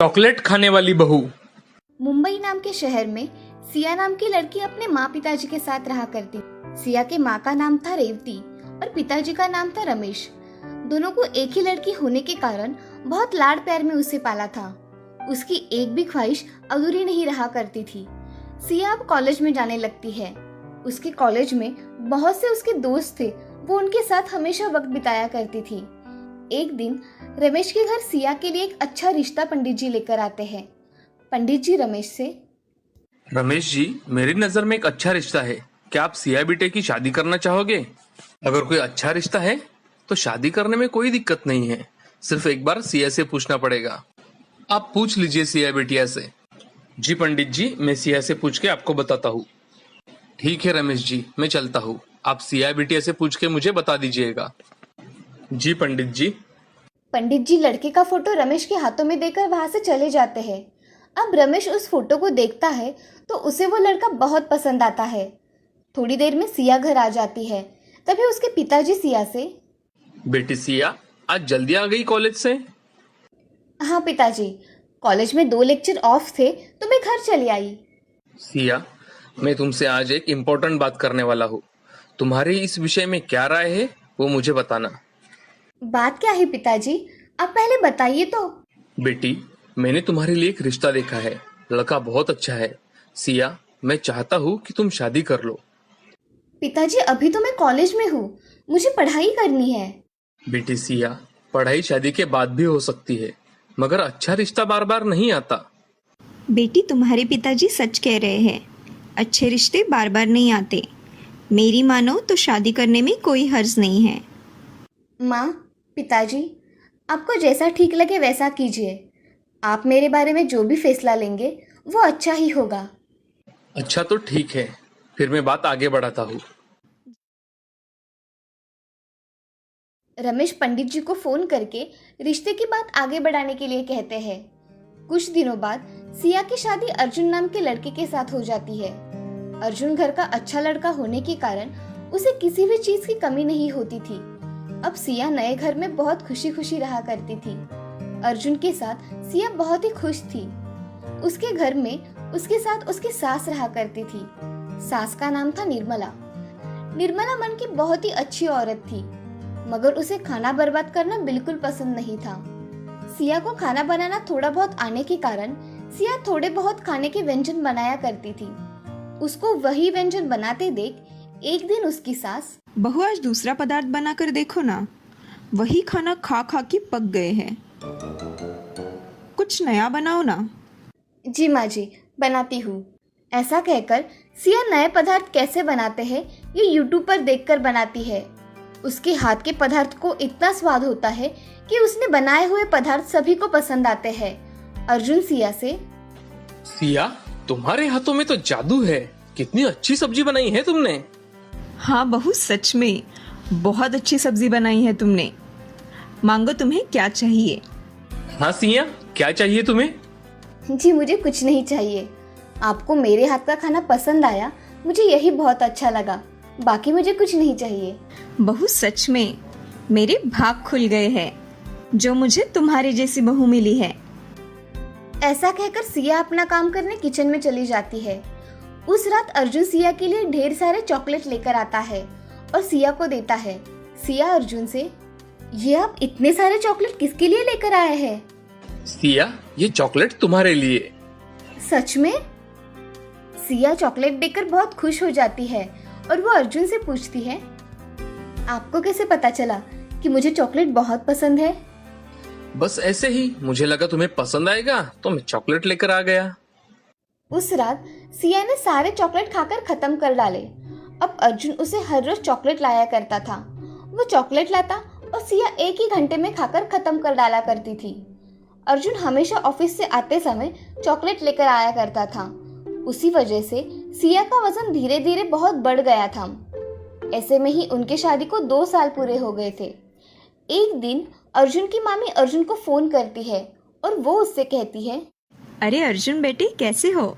Chocolate खाने वाली बहू। मुंबई नाम के शहर में सिया नाम की लड़की अपने माँ पिताजी के साथ रहा करती। सिया के माँ का नाम था रेवती और पिताजी का नाम था रमेश। दोनों को एक ही लड़की होने के कारण बहुत लाड़ प्यार में उसे पाला था। उसकी एक भी ख्वाहिश अधूरी नहीं रहा करती थी। सिया अब कॉलेज में जाने लगती है। उसके कॉलेज में बहुत से उसके दोस्त थे, वो उनके साथ हमेशा वक्त बिताया करती थी। एक दिन रमेश के घर सिया के लिए एक अच्छा रिश्ता पंडित जी लेकर आते हैं। पंडित जी रमेश से, रमेश जी, मेरी नजर में एक अच्छा रिश्ता है। क्या आप सिया बेटे की शादी करना चाहोगे? अगर कोई अच्छा रिश्ता है तो शादी करने में कोई दिक्कत नहीं है। सिर्फ एक बार सिया से पूछना पड़ेगा। आप पूछ लीजिए सिया बेटिया से। जी पंडित जी, मैं सिया से पूछ के आपको बताता हूँ। ठीक है रमेश जी, मैं चलता हूँ। आप सिया बेटिया से पूछ के मुझे बता दीजिएगा। जी पंडित जी। पंडित जी लड़के का फोटो रमेश के हाथों में देकर वहां से चले जाते हैं। अब रमेश उस फोटो को देखता है तो उसे वो लड़का बहुत पसंद आता है। थोड़ी देर में सिया घर आ जाती है। तभी उसके पिताजी सिया से, बेटी सिया, आज जल्दी आ गई कॉलेज से? हाँ पिताजी, कॉलेज में 2 लेक्चर ऑफ थे तो मैं घर चली आई। सिया, मैं तुमसे आज एक इम्पोर्टेंट बात करने वाला हूँ। तुम्हारी इस विषय में क्या राय है वो मुझे बताना। बात क्या है पिताजी, आप पहले बताइए तो। बेटी, मैंने तुम्हारे लिए एक रिश्ता देखा है। लड़का बहुत अच्छा है। सिया, मैं चाहता हूँ कि तुम शादी कर लो। पिताजी अभी तो मैं कॉलेज में हूँ, मुझे पढ़ाई करनी है। बेटी सिया, पढ़ाई शादी के बाद भी हो सकती है, मगर अच्छा रिश्ता बार बार नहीं आता। बेटी, तुम्हारे पिताजी सच कह रहे हैं। अच्छे रिश्ते बार बार नहीं आते। मेरी मानो तो शादी करने में कोई हर्ज नहीं है। माँ, पिताजी, आपको जैसा ठीक लगे वैसा कीजिए। आप मेरे बारे में जो भी फैसला लेंगे वो अच्छा ही होगा। अच्छा तो ठीक है, फिर मैं बात आगे बढ़ाता हूँ। रमेश पंडित जी को फोन करके रिश्ते की बात आगे बढ़ाने के लिए कहते हैं। कुछ दिनों बाद सिया की शादी अर्जुन नाम के लड़के के साथ हो जाती है। अर्जुन घर का अच्छा लड़का होने के कारण उसे किसी भी चीज की कमी नहीं होती थी। अब सिया नए घर में बहुत खुशी खुशी रहा करती थी। अर्जुन के साथ सिया बहुत ही खुश थी। उसके घर में उसके साथ उसकी सास रहा करती थी। सास का नाम था निर्मला। निर्मला मन की बहुत ही अच्छी औरत थी, मगर उसे खाना बर्बाद करना बिल्कुल पसंद नहीं था। सिया को खाना बनाना थोड़ा बहुत आने के कारण सिया थोड़े बहुत खाने के व्यंजन बनाया करती थी। उसको वही व्यंजन बनाते देख एक दिन उसकी सास, बहू, आज दूसरा पदार्थ बनाकर देखो ना। वही खाना खा खा के पक गए हैं। कुछ नया बनाओ ना। जी माँ जी, बनाती हूँ। ऐसा कहकर सिया नए पदार्थ कैसे बनाते हैं ये यूट्यूब पर देखकर बनाती है। उसके हाथ के पदार्थ को इतना स्वाद होता है कि उसने बनाए हुए पदार्थ सभी को पसंद आते हैं। अर्जुन सिया से, सिया, तुम्हारे हाथों में तो जादू है। कितनी अच्छी सब्जी बनाई है तुमने। हाँ बहू, सच में बहुत अच्छी सब्जी बनाई है तुमने। मांगो, तुम्हें क्या चाहिए? हाँ सिया, क्या चाहिए तुम्हें? जी मुझे कुछ नहीं चाहिए। आपको मेरे हाथ का खाना पसंद आया, मुझे यही बहुत अच्छा लगा। बाकी मुझे कुछ नहीं चाहिए। बहू, सच में मेरे भाग खुल गए हैं जो मुझे तुम्हारे जैसी बहू मिली है। ऐसा कहकर सिया अपना काम करने किचन में चली जाती है। उस रात अर्जुन सिया के लिए ढेर सारे चॉकलेट लेकर आता है और सिया को देता है। सिया अर्जुन से, ये आप इतने सारे चॉकलेट किसके लिए लेकर आए हैं? सिया, ये चॉकलेट तुम्हारे लिए। सच में? सिया चॉकलेट देखकर बहुत खुश हो जाती है और वो अर्जुन से पूछती है, आपको कैसे पता चला कि मुझे चॉकलेट बहुत पसंद है? बस ऐसे ही, मुझे लगा तुम्हें पसंद आएगा तो मैं चॉकलेट लेकर आ गया। उस रात सिया ने सारे चॉकलेट खाकर खत्म कर डाले। अब अर्जुन उसे हर रोज चॉकलेट लाया करता था। वो चॉकलेट लाता और सिया एक ही घंटे में खाकर खत्म कर डाला करती थी। अर्जुन हमेशा ऑफिस से आते समय चॉकलेट लेकर आया करता था। उसी वजह से सिया का वजन धीरे धीरे बहुत बढ़ गया था। ऐसे में ही उनके शादी को 2 साल पूरे हो गए थे। एक दिन अर्जुन की मामी अर्जुन को फोन करती है और वो उससे कहती है, अरे अर्जुन बेटे, कैसे हो?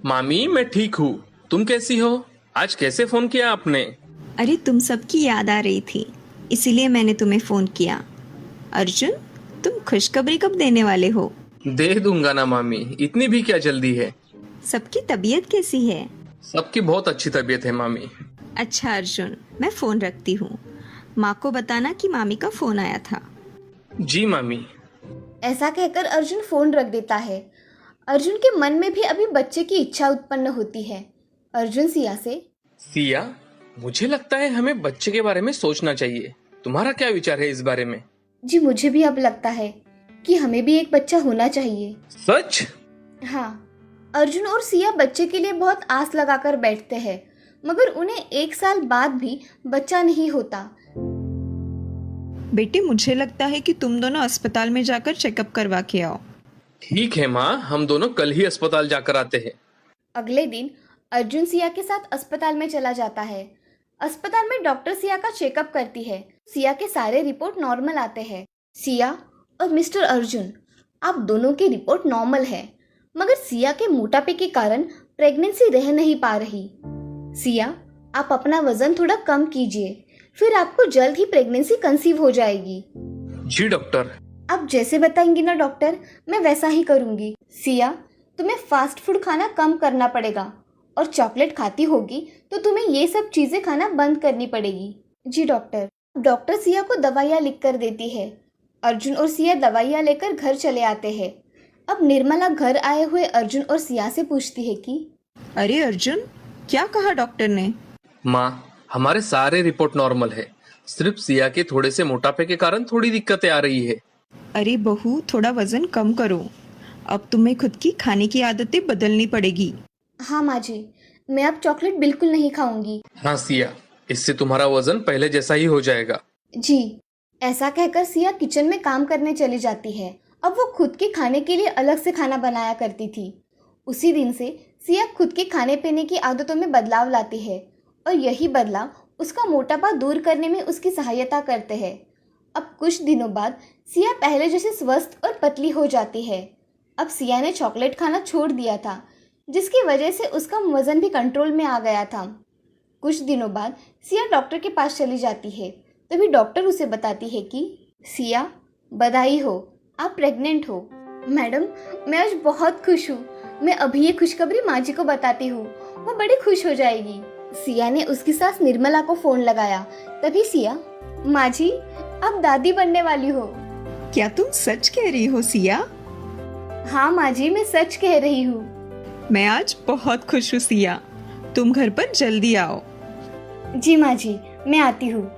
मामी, मैं ठीक हूँ। तुम कैसी हो? आज कैसे फोन किया आपने? अरे तुम सबकी याद आ रही थी, इसीलिए मैंने तुम्हें फोन किया। अर्जुन, तुम खुशखबरी कब देने वाले हो? दे दूंगा ना मामी, इतनी भी क्या जल्दी है। सबकी तबीयत कैसी है? सबकी बहुत अच्छी तबीयत है मामी। अच्छा अर्जुन, मैं फ़ोन रखती हूँ। माँ को बताना कि मामी का फ़ोन आया था। जी मामी। ऐसा कहकर अर्जुन फोन रख देता है। अर्जुन के मन में भी अभी बच्चे की इच्छा उत्पन्न होती है। अर्जुन सिया से, सिया, मुझे लगता है हमें बच्चे के बारे में सोचना चाहिए। तुम्हारा क्या विचार है इस बारे में? जी मुझे भी अब लगता है कि हमें भी एक बच्चा होना चाहिए। सच? हाँ, अर्जुन और सिया बच्चे के लिए बहुत आस लगाकर बैठते हैं, मगर उन्हें 1 साल बाद भी बच्चा नहीं होता। बेटे, मुझे लगता है कि तुम दोनों अस्पताल में जाकर चेकअप करवा के आओ। ठीक है माँ, हम दोनों कल ही अस्पताल जाकर आते हैं। अगले दिन अर्जुन सिया के साथ अस्पताल में चला जाता है। अस्पताल में डॉक्टर सिया का चेकअप करती है। सिया के सारे रिपोर्ट नॉर्मल आते हैं। सिया और मिस्टर अर्जुन, आप दोनों की रिपोर्ट नॉर्मल है, मगर सिया के मोटापे के कारण प्रेगनेंसी रह नहीं पा रही। सिया, आप अपना वजन थोड़ा कम कीजिए, फिर आपको जल्द ही प्रेगनेंसी कंसीव हो जाएगी। जी डॉक्टर। आप जैसे बताएंगी ना डॉक्टर, मैं वैसा ही करूंगी। सिया, तुम्हें फास्ट फूड खाना कम करना पड़ेगा और चॉकलेट खाती होगी तो तुम्हें ये सब चीजें खाना बंद करनी पड़ेगी। जी डॉक्टर। डॉक्टर सिया को दवाइयाँ लिख कर देती है। अर्जुन और सिया दवाइयाँ लेकर घर चले आते हैं। अब निर्मला घर आए हुए अर्जुन और सिया से पूछती है कि अरे अर्जुन, क्या कहा डॉक्टर ने? माँ, हमारे सारे रिपोर्ट नॉर्मल है, सिर्फ सिया के थोड़े से मोटापे के कारण थोड़ी दिक्कतें आ रही है। अरे बहू, थोड़ा वजन कम करो। अब तुम्हें खुद की खाने की आदतें बदलनी पड़ेगी। हाँ माँ जी, मैं अब चॉकलेट बिल्कुल नहीं खाऊंगी। हाँ सिया, इससे तुम्हारा वजन पहले जैसा ही हो जाएगा। जी। ऐसा कहकर सिया किचन में काम करने चली जाती है। अब वो खुद के खाने के लिए अलग से खाना बनाया करती थी। उसी दिन से सिया खुद के खाने पीने की आदतों में बदलाव लाती है और यही बदलाव उसका मोटापा दूर करने में उसकी सहायता करते हैं। अब कुछ दिनों बाद सिया पहले जैसे स्वस्थ और पतली हो जाती है। अब सिया ने चॉकलेट खाना छोड़ दिया था, जिसकी वजह से उसका वजन भी कंट्रोल में आ गया था। कुछ दिनों बाद सिया डॉक्टर के पास चली जाती है। तभी डॉक्टर उसे बताती है कि सिया, बधाई हो, आप प्रेग्नेंट हो। मैडम, मैं आज बहुत खुश हूँ। मैं अभी ये खुशखबरी माँ जी को बताती हूँ, वो बड़ी खुश हो जाएगी। सिया ने उसकी सास निर्मला को फोन लगाया। तभी सिया, माँ जी, आप दादी बनने वाली हो। क्या तुम सच कह रही हो सिया? हाँ माँ जी, मैं सच कह रही हूँ। मैं आज बहुत खुश हूँ सिया। तुम घर पर जल्दी आओ। जी माँ जी, मैं आती हूँ।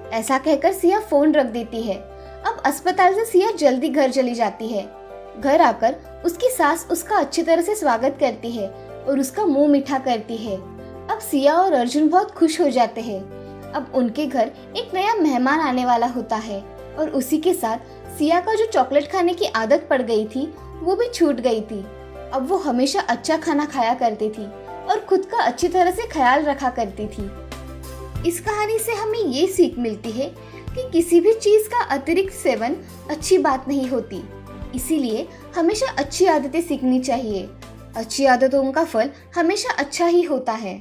ऐसा कहकर सिया फोन रख देती है। अब अस्पताल से सिया जल्दी घर चली जाती है। घर आकर उसकी सास उसका अच्छी तरह से स्वागत करती है और उसका मुंह मीठा करती है। अब सिया और अर्जुन बहुत खुश हो जाते हैं। अब उनके घर एक नया मेहमान आने वाला होता है और उसी के साथ सिया का जो चॉकलेट खाने की आदत पड़ गई थी वो भी छूट गई थी। अब वो हमेशा अच्छा खाना खाया करती थी और खुद का अच्छी तरह से ख्याल रखा करती थी। इस कहानी से हमें ये सीख मिलती है कि किसी भी चीज का अतिरिक्त सेवन अच्छी बात नहीं होती। इसीलिए हमेशा अच्छी आदतें सीखनी चाहिए। अच्छी आदतों का फल हमेशा अच्छा ही होता है।